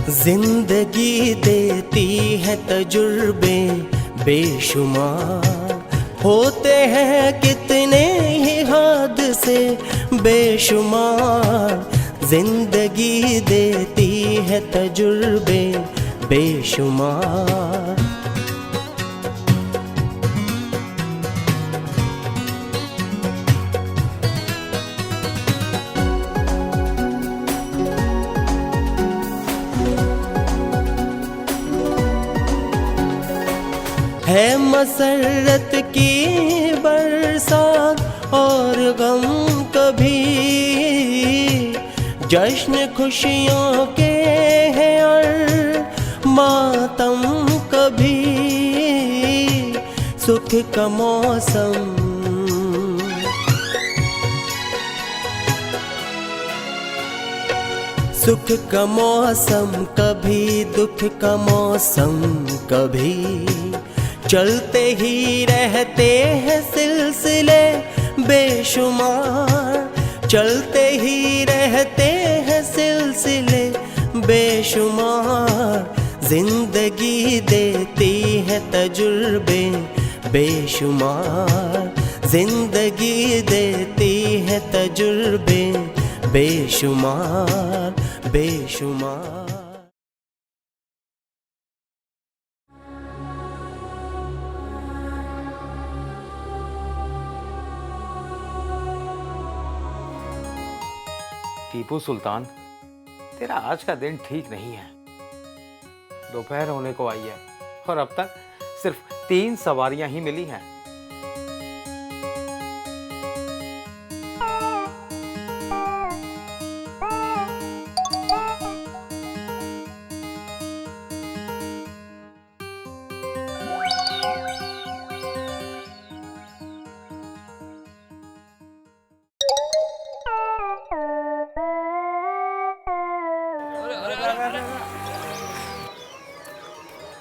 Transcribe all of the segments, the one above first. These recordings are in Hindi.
जिंदगी देती है तजुर्बे बेशुमार, होते हैं कितने ही हादसे बेशुमार। जिंदगी देती है तजुर्बे बेशुमार। है मसरत की बरसात और गम कभी, जश्न खुशियों के हैं और मातम कभी। सुख का मौसम सुख का मौसम कभी, दुख का मौसम कभी। चलते ही रहते हैं सिलसिले बेशुमार, चलते ही रहते हैं सिलसिले बेशुमार। जिंदगी देती है तजुर्बे बेशुमार, जिंदगी देती है तजुर्बे बेशुमार बेशुमार। टीपू सुल्तान, तेरा आज का दिन ठीक नहीं है। दोपहर होने को आई है और अब तक सिर्फ 3 सवारियां ही मिली हैं।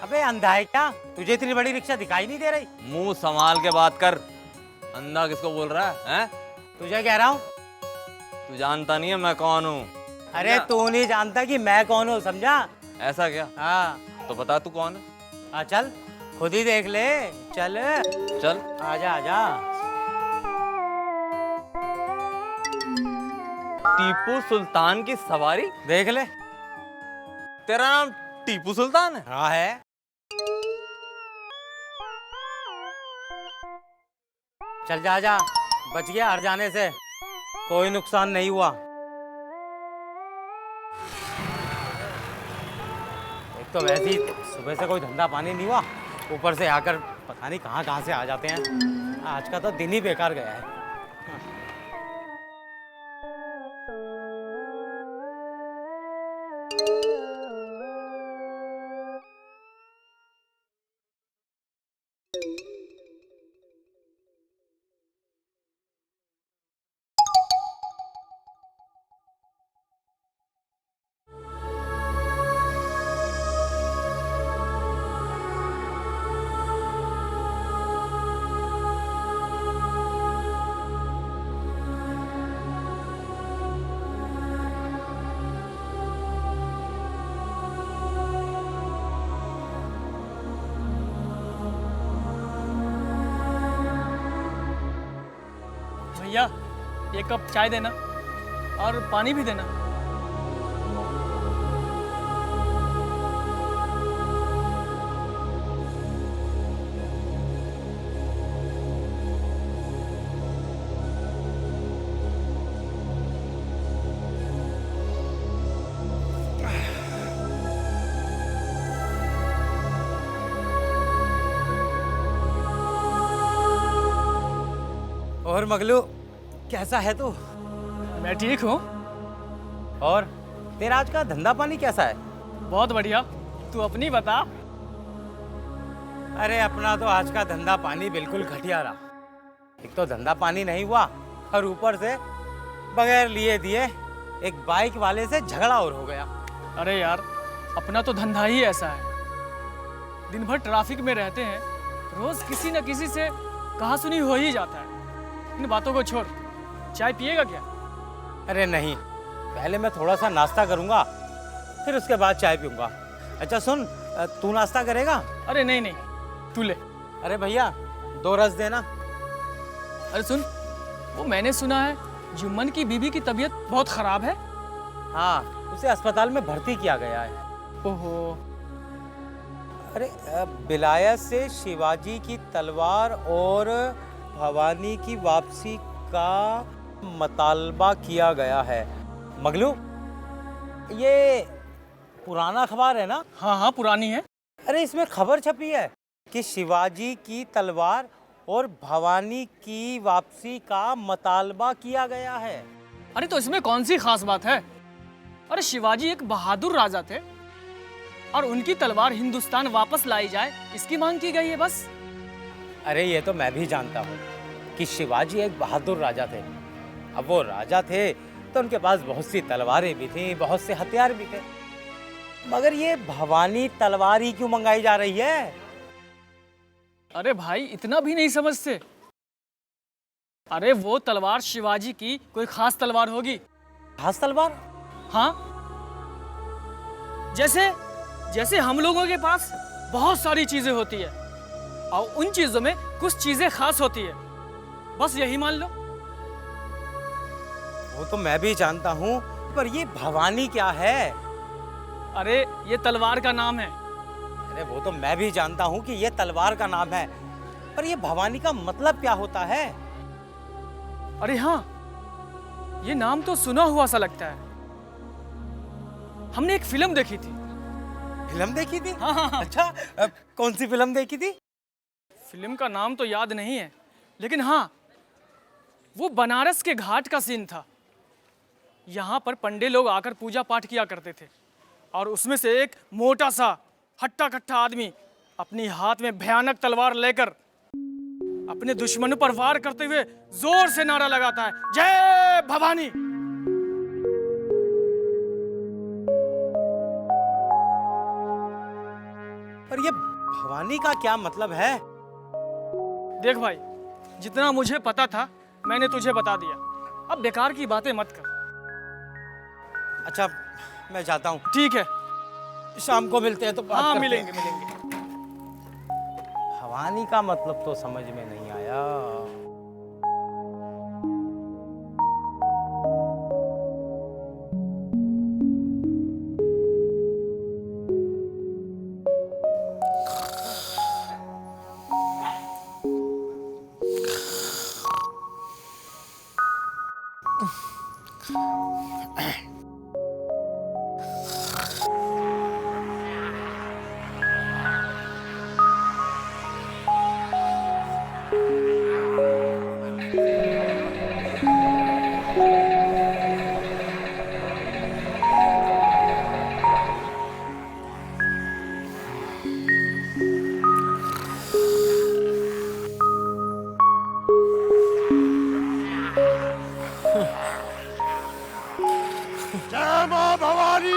अबे अंधा है क्या? तुझे इतनी बड़ी रिक्शा दिखाई नहीं दे रही? मुंह संभाल के बात कर। अंधा किसको बोल रहा है, हैं? तुझे कह रहा हूँ। तू जानता नहीं है मैं कौन हूँ? अरे तू नहीं जानता कि मैं कौन हूँ, समझा? ऐसा क्या? हाँ तो बता तू कौन है? हाँ चल खुद ही देख ले। चल चल आजा आजा। टीपू सुल्तान की सवारी देख ले। तेरा नाम टीपू सुल्तान है? हाँ है। चल जा जा, बच गया हर जाने से, कोई नुकसान नहीं हुआ। एक तो वैसे ही सुबह से कोई धंधा पानी नहीं हुआ, ऊपर से आकर पता नहीं कहाँ कहाँ से आ जाते हैं। आज का तो दिन ही बेकार गया है। भैया, एक कप चाय देना और पानी भी देना। और मगलू, कैसा है तू? मैं ठीक हूँ। और तेरा आज का धंधा पानी कैसा है? बहुत बढ़िया। तू अपनी बता। अरे अपना तो आज का धंधा पानी बिल्कुल घटिया रहा। एक तो धंधा पानी नहीं हुआ और ऊपर से बगैर लिए दिए एक बाइक वाले से झगड़ा और हो गया। अरे यार, अपना तो धंधा ही ऐसा है। दिन भर ट्रैफिक में रहते हैं, रोज किसी न किसी से कहा सुनी हो ही जाता है। इन बातों को छोड़, चाय पिएगा क्या? अरे नहीं, पहले मैं थोड़ा सा नाश्ता करूंगा, फिर उसके बाद चाय पीऊंगा। अच्छा सुन, तू नाश्ता करेगा? अरे नहीं नहीं, तू ले। अरे भैया 2 रस देना। अरे सुन, वो मैंने सुना है जुम्मन की बीबी की तबीयत बहुत खराब है। हाँ, उसे अस्पताल में भर्ती किया गया है। ओहो। अरे विलायत से शिवाजी की तलवार और भवानी की वापसी का मतालबा किया गया है। मगलू, ये पुराना अखबार है ना? हाँ हाँ, पुरानी है। अरे इसमें खबर छपी है कि शिवाजी की तलवार और भवानी की वापसी का मतालबा किया गया है। अरे तो इसमें कौन सी खास बात है? अरे शिवाजी एक बहादुर राजा थे और उनकी तलवार हिंदुस्तान वापस लाई जाए, इसकी मांग की गई है बस। अरे ये तो मैं भी जानता हूँ कि शिवाजी एक बहादुर राजा थे। अब वो राजा थे तो उनके पास बहुत सी तलवारें भी थी, बहुत से हथियार भी थे, मगर ये भवानी तलवार ही क्यों मंगाई जा रही है? अरे भाई, इतना भी नहीं समझते। अरे वो तलवार शिवाजी की कोई खास तलवार होगी। खास तलवार? हाँ, जैसे जैसे हम लोगों के पास बहुत सारी चीजें होती है और उन चीजों में कुछ चीजें खास होती है, बस यही मान लो। वो तो मैं भी जानता हूँ, पर ये भवानी क्या है? अरे ये तलवार का नाम है। अरे वो तो मैं भी जानता हूँ कि ये तलवार का नाम है, पर ये भवानी का मतलब क्या होता है? अरे हाँ, ये नाम तो सुना हुआ सा लगता है। हमने एक फिल्म देखी थी। फिल्म देखी थी? हाँ हाँ हाँ। अच्छा, कौन सी फिल्म देखी थी? फिल्म का नाम तो याद नहीं है, लेकिन हाँ, वो बनारस के घाट का सीन था। यहाँ पर पंडे लोग आकर पूजा पाठ किया करते थे और उसमें से एक मोटा सा हट्टा कट्टा आदमी अपनी हाथ में भयानक तलवार लेकर अपने दुश्मनों पर वार करते हुए जोर से नारा लगाता है, जय भवानी। पर ये भवानी का क्या मतलब है? देख भाई, जितना मुझे पता था मैंने तुझे बता दिया, अब बेकार की बातें मत कर। अच्छा, मैं जाता हूँ। ठीक है, शाम को मिलते हैं तो बात हाँ करते मिलेंगे हैं। मिलेंगे। भवानी का मतलब तो समझ में नहीं आया। जय मां भवानी।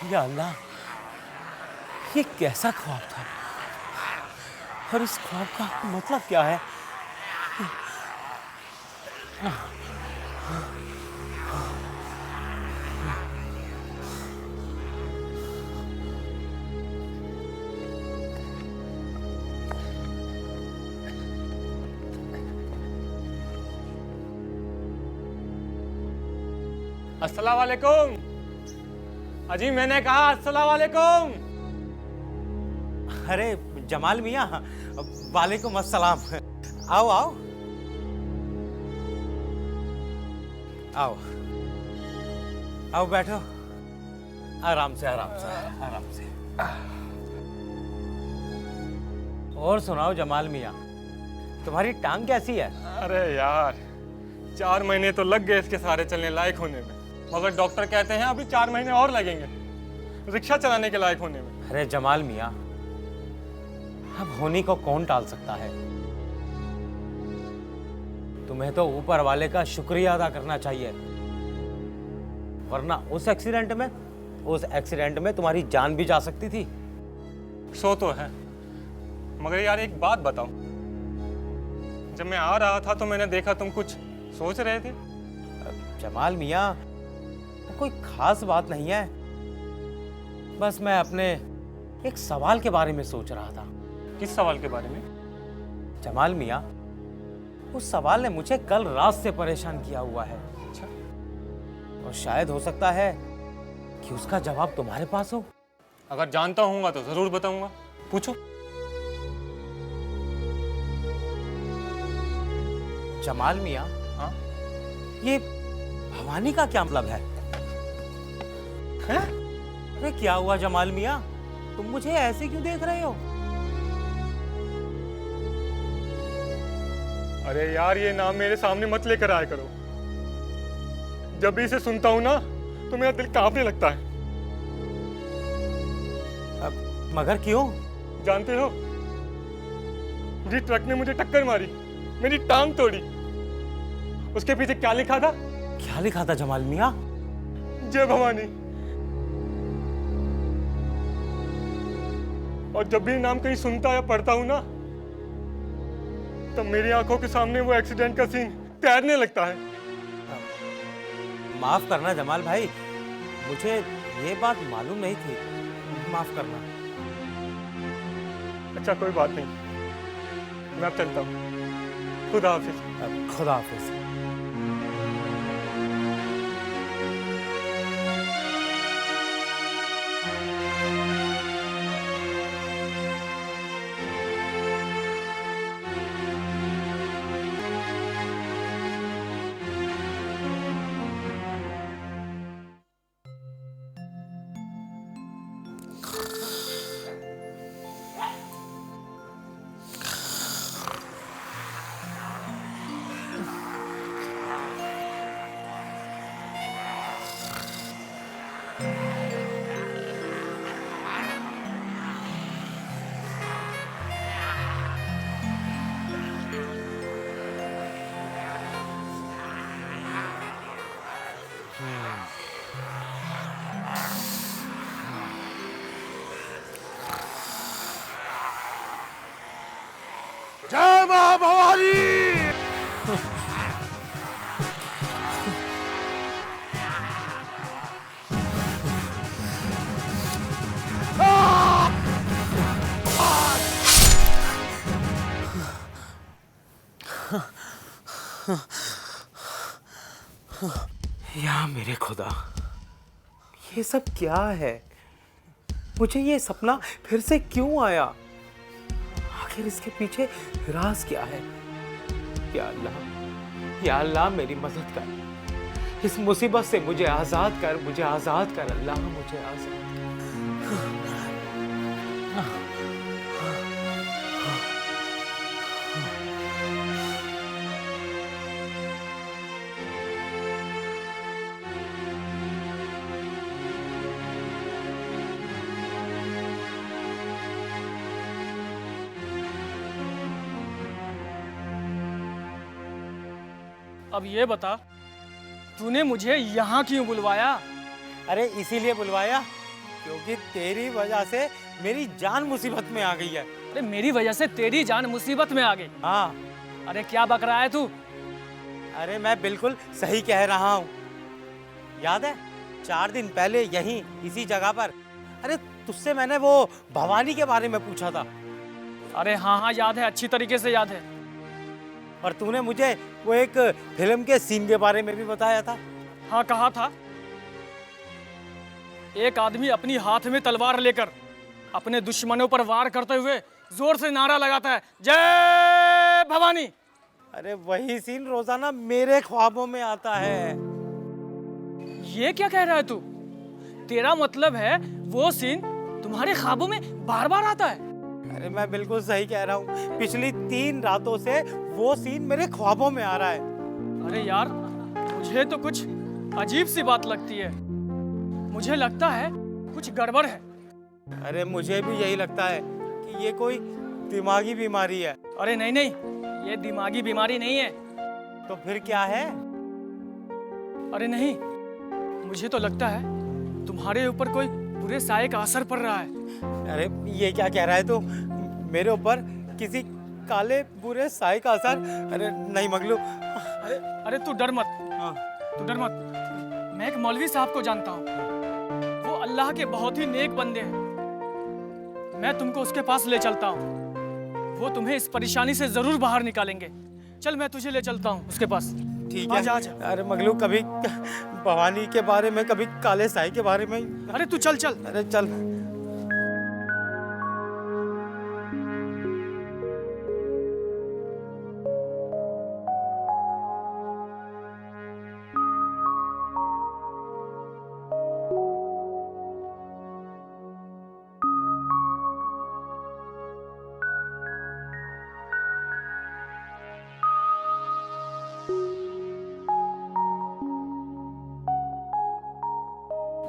या अल्लाह, ये कैसा ख्वाब था और इस ख्वाब का मतलब क्या है? अस्सलाम वालेकुम। अजी मैंने कहा अस्सलाम वालेकुम। अरे जमाल मियाँ, वालेकुम अस्सलाम। आओ आओ आओ आओ, बैठो। आराम से आराम से आराम से। और सुनाओ जमाल मियाँ, तुम्हारी टांग कैसी है? अरे यार, 4 महीने तो लग गए इसके सारे चलने लायक होने में, मगर डॉक्टर कहते हैं अभी 4 महीने और लगेंगे रिक्शा चलाने के लायक होने में। अरे जमाल मियाँ, अब होनी को कौन टाल सकता है? तुम्हें तो ऊपर वाले का शुक्रिया अदा करना चाहिए, वरना उस एक्सीडेंट में तुम्हारी जान भी जा सकती थी। सो तो है, मगर यार एक बात बताओ, जब मैं आ रहा था तो मैंने देखा तुम कुछ सोच रहे थे। जमाल मियाँ, कोई खास बात नहीं है, बस मैं अपने एक सवाल के बारे में सोच रहा था। किस सवाल के बारे में? जमाल मियाँ, उस सवाल ने मुझे कल रात से परेशान किया हुआ है। अच्छा, और शायद हो सकता है कि उसका जवाब तुम्हारे पास हो। अगर जानता हूँगा तो जरूर बताऊंगा, पूछो। जमाल मियाँ, हाँ? ये भवानी का क्या मतलब है? अरे क्या हुआ जमाल मियाँ, तुम मुझे ऐसे क्यों देख रहे हो? अरे यार, ये नाम मेरे सामने मत लेकर आया करो। जब भी इसे सुनता हूं ना तो मेरा दिल कांपने लगता है। मगर क्यों? जानते हो, जिस ट्रक ने मुझे टक्कर मारी, मेरी टांग तोड़ी, उसके पीछे क्या लिखा था? क्या लिखा था जमाल मियाँ? जय भवानी। और जब भी नाम कहीं सुनता या पढ़ता हूं ना, तब मेरी आंखों के सामने वो एक्सीडेंट का सीन तैरने लगता है। माफ करना जमाल भाई, मुझे ये बात मालूम नहीं थी, माफ करना। अच्छा, कोई बात नहीं, मैं अब चलता हूँ। खुदा हाफिज। खुदा हाफिज। जय मां भवानी। या मेरे खुदा, ये सब क्या है? मुझे ये सपना फिर से क्यों आया? आखिर इसके पीछे राज क्या है? या अल्लाह मेरी मदद कर, इस मुसीबत से मुझे आजाद कर, मुझे आजाद कर अल्लाह, मुझे आजाद कर। अब ये बता, तूने मुझे यहाँ क्यों बुलवाया? अरे इसीलिए बुलवाया क्योंकि तेरी वजह से मेरी जान मुसीबत में आ गई है। अरे मेरी वजह से तेरी जान मुसीबत में आ गई? हाँ। अरे क्या बक रहा है तू? अरे मैं बिल्कुल सही कह रहा हूँ। याद है 4 दिन पहले यहीं इसी जगह पर, अरे तुझसे मैंने वो भवानी के बारे में पूछा था। अरे हाँ हाँ याद है, अच्छी तरीके से याद है। और तूने मुझे वो एक फिल्म के सीन के बारे में भी बताया था। हाँ कहा था, एक आदमी अपनी हाथ में तलवार लेकर अपने दुश्मनों पर वार करते हुए जोर से नारा लगाता है, जय भवानी। अरे वही सीन रोजाना मेरे ख्वाबों में आता है। ये क्या कह रहा है तू? तेरा मतलब है वो सीन तुम्हारे ख्वाबों में बार बार आता है? अरे मैं बिल्कुल सही कह रहा हूँ, पिछली 3 रातों से वो सीन मेरे ख्वाबों में आ रहा है। अरे यार, मुझे तो कुछ अजीब सी बात लगती है। मुझे लगता है कुछ गड़बड़ है। अरे मुझे भी यही लगता है कि ये कोई दिमागी बीमारी है। अरे नहीं नहीं, ये दिमागी बीमारी नहीं है। तो फिर क्या है? अरे नहीं, मुझे तो लगता है तुम्हारे ऊपर कोई बुरे साये का असर पड़ रहा है। अरे ये क्या कह रहा है तू? मेरे ऊपर किसी काले बुरे साए का असर? अरे नहीं मगलू। अरे तू डर मत, तू डर मत। मैं एक मौलवी साहब को जानता हूँ, वो अल्लाह के बहुत ही नेक बंदे हैं। मैं तुमको उसके पास ले चलता हूँ, वो तुम्हें इस परेशानी से जरूर बाहर निकालेंगे। चल मैं तुझे ले चलता हूँ उसके पास। ठीक है। आजा आजा। अरे मगलू, कभी भवानी के बारे में, कभी काले साए के बारे में। अरे तू चल चल। अरे चल।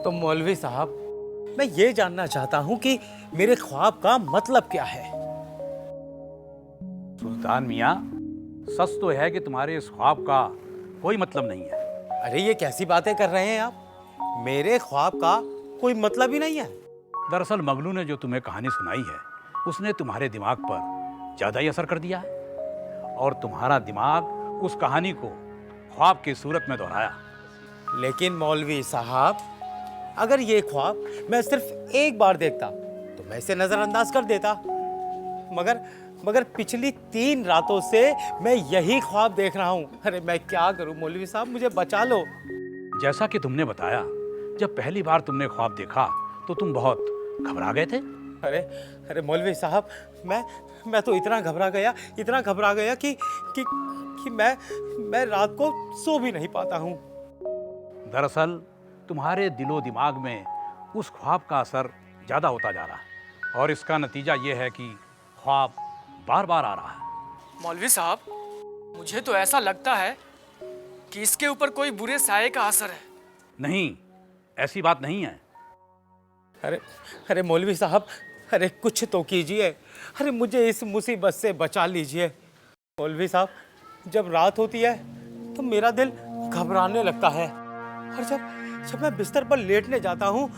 तो मौलवी साहब, मैं ये जानना चाहता हूँ कि मेरे ख्वाब का मतलब क्या है? सुल्तान मियाँ, सच तो है कि तुम्हारे इस ख्वाब का कोई मतलब नहीं है। अरे ये कैसी बातें कर रहे हैं आप? मेरे ख्वाब का कोई मतलब ही नहीं है। दरअसल मगलू ने जो तुम्हें कहानी सुनाई है, उसने तुम्हारे दिमाग पर ज़्यादा ही असर कर दिया है और तुम्हारा दिमाग उस कहानी को ख्वाब की सूरत में दोहराया। लेकिन मौलवी साहब, अगर ये ख्वाब मैं सिर्फ एक बार देखता तो मैं इसे नजरअंदाज कर देता, मगर पिछली 3 रातों से मैं यही ख्वाब देख रहा हूँ। अरे मैं क्या करूँ मौलवी साहब, मुझे बचा लो। जैसा कि तुमने बताया, जब पहली बार तुमने ख्वाब देखा तो तुम बहुत घबरा गए थे। अरे मौलवी साहब, मैं तो इतना घबरा गया कि मैं रात को सो भी नहीं पाता हूँ। दरअसल तुम्हारे दिलो दिमाग में उस ख्वाब का असर ज़्यादा होता जा रहा है और इसका नतीजा ये है कि ख्वाब बार बार आ रहा है। मौलवी साहब, मुझे तो ऐसा लगता है कि इसके ऊपर कोई बुरे साये का असर है। नहीं, ऐसी बात नहीं है। अरे मौलवी साहब, अरे कुछ तो कीजिए। अरे मुझे इस मुसीबत से बचा लीजिए। मौलवी साहब, जब रात होती है तो मेरा दिल घबराने लगता है और जब मैं बिस्तर पर लेटने जाता हूँ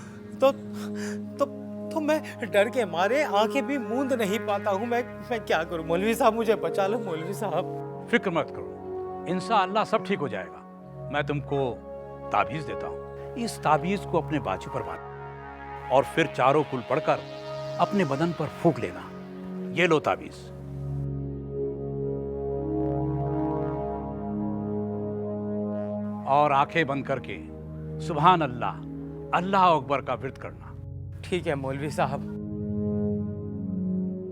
तो मैं डर के मारे आंखें भी मूंद नहीं पाता हूँ। मैं क्या करूँ मौलवी साहब, मुझे बचा लो मौलवी साहब। फिक्र मत करो, इंशाअल्लाह सब ठीक हो जाएगा। मैं तुमको ताबीज़ देता हूँ। इस ताबीज़ को अपने बाजू पर बांध और फिर चारों कुल पढ़कर अपने बदन पर फूंक लेना। ये लो ताबीज़। और आंखें बंद करके सुभान अल्लाह, अल्लाह अकबर का विर्द करना। ठीक है मौलवी साहब,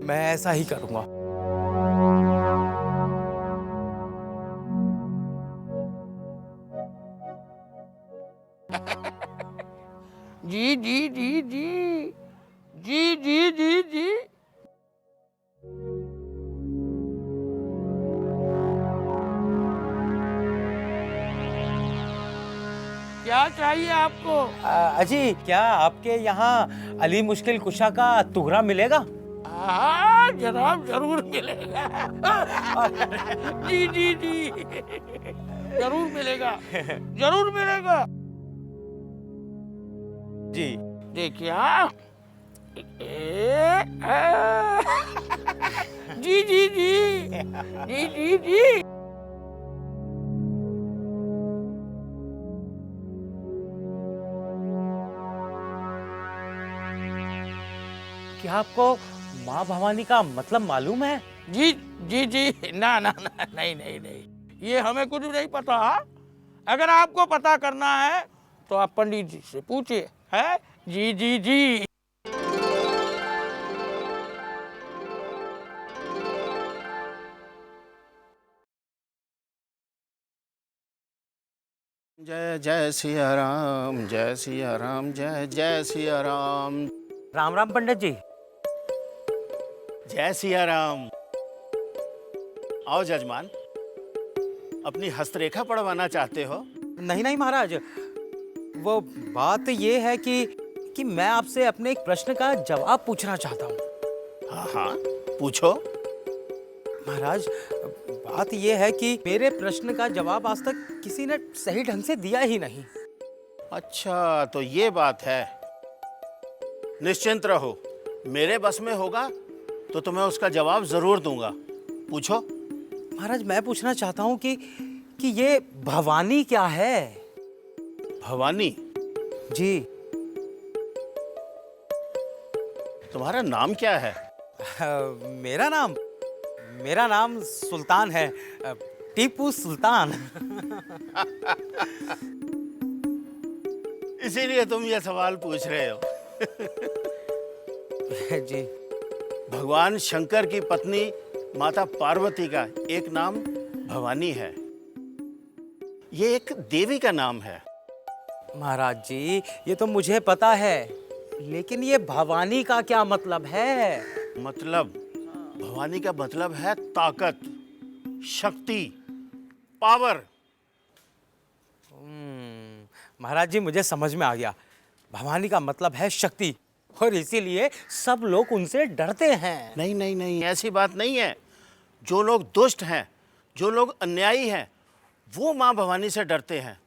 मैं ऐसा ही करूँगा। जी जी जी जी जी जी जी जी। क्या चाहिए आपको? अजी, क्या आपके यहाँ अली मुश्किल कुशा का तुगरा मिलेगा? हाँ जनाब, जरूर मिलेगा। जी जी जी, जरूर मिलेगा, जरूर मिलेगा जी। देखिए हाँ। जी जी जी जी जी जी। क्या आपको माँ भवानी का मतलब मालूम है? जी जी जी, ना ना ना, नहीं नहीं नहीं, ये हमें कुछ नहीं पता। अगर आपको पता करना है तो आप पंडित जी से पूछिए। है जी जी जी। जय जय सिया राम, जय सिया राम, जय जय सिया राम। राम राम पंडित जी। जय सिया राम। आओ जजमान। अपनी हस्तरेखा पढ़वाना चाहते हो? नहीं नहीं महाराज, वो बात ये है कि मैं आपसे अपने एक प्रश्न का जवाब पूछना चाहता हूँ। हाँ हाँ, पूछो। महाराज, बात ये है कि मेरे प्रश्न का जवाब आज तक किसी ने सही ढंग से दिया ही नहीं। अच्छा, तो ये बात है। निश्चिंत रहो, मेरे बस में होगा तो तुम्हें उसका जवाब जरूर दूंगा। पूछो। महाराज, मैं पूछना चाहता हूँ कि ये भवानी क्या है? भवानी? जी। तुम्हारा नाम क्या है? मेरा नाम सुल्तान है, टीपू सुल्तान। इसीलिए तुम ये सवाल पूछ रहे हो। जी। भगवान शंकर की पत्नी माता पार्वती का एक नाम भवानी है। ये एक देवी का नाम है। महाराज जी, ये तो मुझे पता है, लेकिन ये भवानी का क्या मतलब है? मतलब? भवानी का मतलब है ताकत, शक्ति, पावर। महाराज जी, मुझे समझ में आ गया। भवानी का मतलब है शक्ति, और इसीलिए सब लोग उनसे डरते हैं। नहीं नहीं नहीं, ऐसी बात नहीं है। जो लोग दुष्ट हैं, जो लोग अन्यायी हैं, वो माँ भवानी से डरते हैं।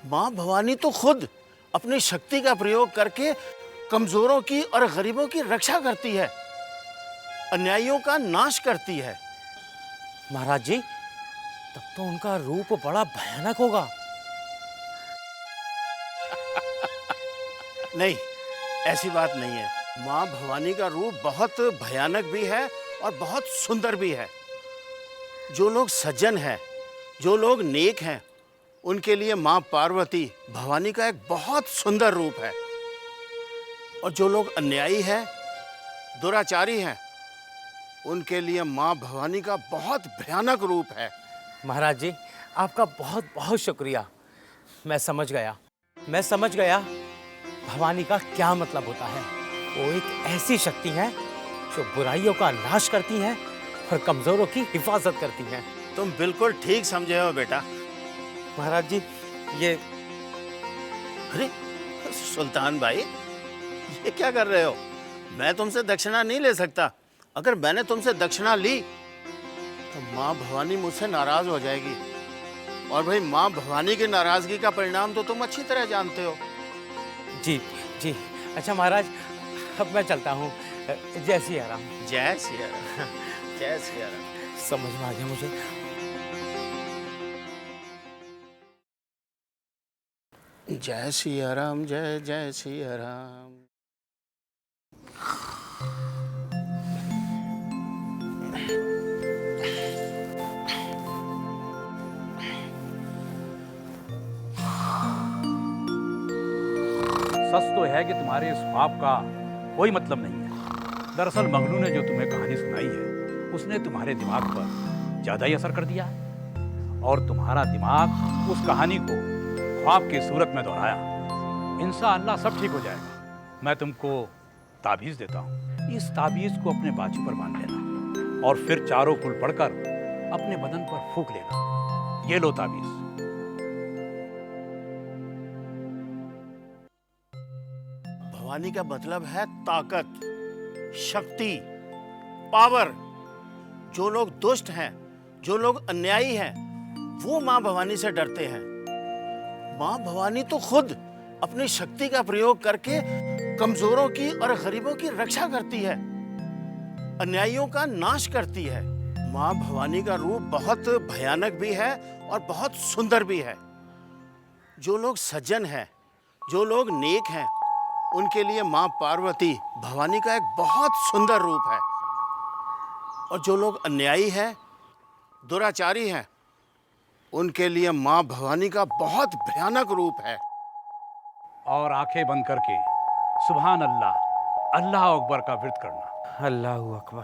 माँ भवानी तो खुद अपनी शक्ति का प्रयोग करके कमजोरों की और गरीबों की रक्षा करती है, अन्यायियों का नाश करती है। महाराज जी, तब तो उनका रूप बड़ा भयानक होगा। नहीं, ऐसी बात नहीं है। माँ भवानी का रूप बहुत भयानक भी है और बहुत सुंदर भी है। जो लोग सज्जन हैं, जो लोग नेक हैं, उनके लिए माँ पार्वती भवानी का एक बहुत सुंदर रूप है। और जो लोग अन्यायी हैं, दुराचारी हैं, उनके लिए माँ भवानी का बहुत भयानक रूप है। महाराज जी, आपका बहुत बहुत शुक्रिया। मैं समझ गया भवानी का क्या मतलब होता है। वो एक ऐसी शक्ति है जो बुराइयों का नाश करती है और कमजोरों की हिफाजत करती है। तुम बिल्कुल ठीक समझे हो बेटा। महाराज जी, ये अरे सुल्तान भाई, ये क्या कर रहे हो? मैं तुमसे दक्षिणा नहीं ले सकता। अगर मैंने तुमसे दक्षिणा ली तो माँ भवानी मुझसे नाराज हो जाएगी, और भाई माँ भवानी की नाराजगी का परिणाम तो तुम अच्छी तरह जानते हो। जी जी। अच्छा महाराज, अब मैं चलता हूँ। जय सिया राम। जय सिया राम। जय सिया राम। समझ में आ गया मुझे। जय सिया राम, जय जय सिया राम। सच तो है कि तुम्हारे इस ख्वाब का कोई मतलब नहीं है। दरअसल मगनू ने जो तुम्हें कहानी सुनाई है, उसने तुम्हारे दिमाग पर ज़्यादा ही असर कर दिया है, और तुम्हारा दिमाग उस कहानी को ख्वाब की सूरत में दोहराया। इंशाअल्लाह सब ठीक हो जाएगा। मैं तुमको ताबीज़ देता हूँ। इस ताबीज़ को अपने बाजू पर बांध लेना, और फिर चारों कुल पढ़कर अपने बदन पर फूंक लेना। ये लो ताबीज़। भवानी का मतलब है ताकत, शक्ति, पावर। जो लोग दुष्ट हैं, जो लोग अन्यायी हैं, वो माँ भवानी से डरते हैं। माँ भवानी तो खुद अपनी शक्ति का प्रयोग करके कमजोरों की और गरीबों की रक्षा करती है, अन्यायियों का नाश करती है। माँ भवानी का रूप बहुत भयानक भी है और बहुत सुंदर भी है। जो लोग सज्जन हैं, जो लोग नेक हैं, उनके लिए माँ पार्वती भवानी का एक बहुत सुंदर रूप है। और जो लोग अन्यायी हैं, दुराचारी हैं, उनके लिए माँ भवानी का बहुत भयानक रूप है। और आंखें बंद करके सुभान अल्लाह, अल्लाह अकबर का विर्द करना। अल्लाहु अकबर,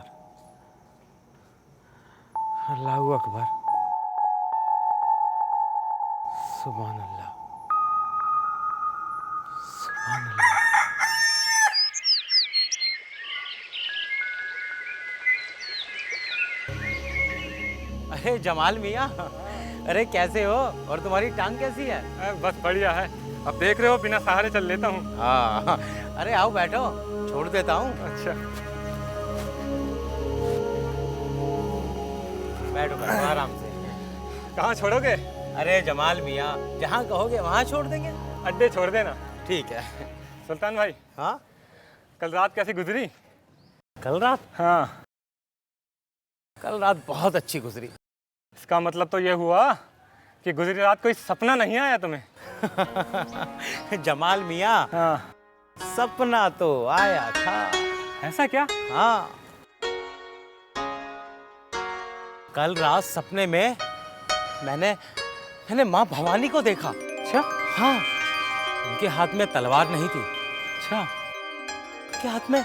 अल्लाहु अकबर, सुभान अल्लाह, सुभान अल्लाह। अरे जमाल मियाँ, अरे कैसे हो और तुम्हारी टांग कैसी है? बस बढ़िया है। अब देख रहे हो बिना सहारे चल लेता हूँ। हाँ, अरे आओ बैठो, छोड़ देता हूँ। अच्छा बैठो बैठो आराम से। कहाँ छोड़ोगे? अरे जमाल मियाँ, जहाँ कहोगे वहाँ छोड़ देंगे। अड्डे छोड़ देना। ठीक है। सुल्तान भाई, हाँ कल रात कैसी गुजरी? कल रात? हाँ। कल रात बहुत अच्छी गुजरी। इसका मतलब तो ये हुआ कि गुजरी रात कोई सपना नहीं आया तुम्हें? जमाल मियाँ, हाँ। सपना तो आया था। ऐसा क्या? हाँ, कल रात सपने में मैंने माँ भवानी को देखा। अच्छा। हाँ, उनके हाथ में तलवार नहीं थी। अच्छा। उनके हाथ में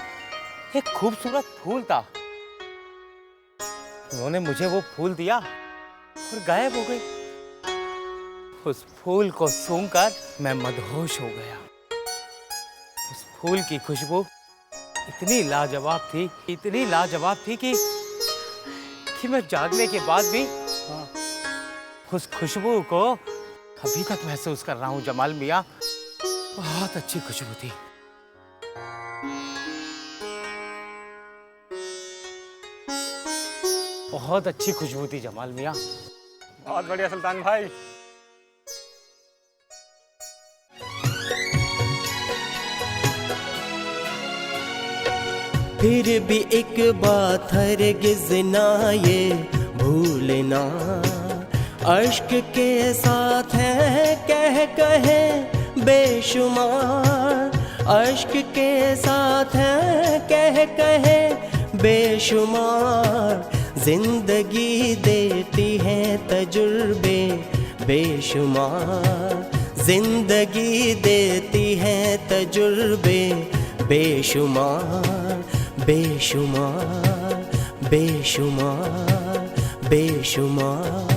एक खूबसूरत फूल था। उन्होंने मुझे वो फूल दिया और गायब हो गई। उस फूल को सूंघकर मैं मदहोश हो गया। उस फूल की खुशबू इतनी लाजवाब थी कि मैं जागने के बाद भी उस खुशबू को अभी तक महसूस कर रहा हूँ जमाल मियाँ। बहुत अच्छी खुशबू थी। बहुत अच्छी खुशबू थी जमाल मियाँ। बहुत बढ़िया सुल्तान भाई। फिर भी एक बात हरगिज ना ये भूलना, अश्क के साथ है कहे बेशुमार, अश्क के साथ है कहे बेशुमार, जिंदगी देती है तजुर्बे बेशुमार, जिंदगी देती है तजुर्बे बेशुमार, बेशुमार, बेशुमार, बेशुमार।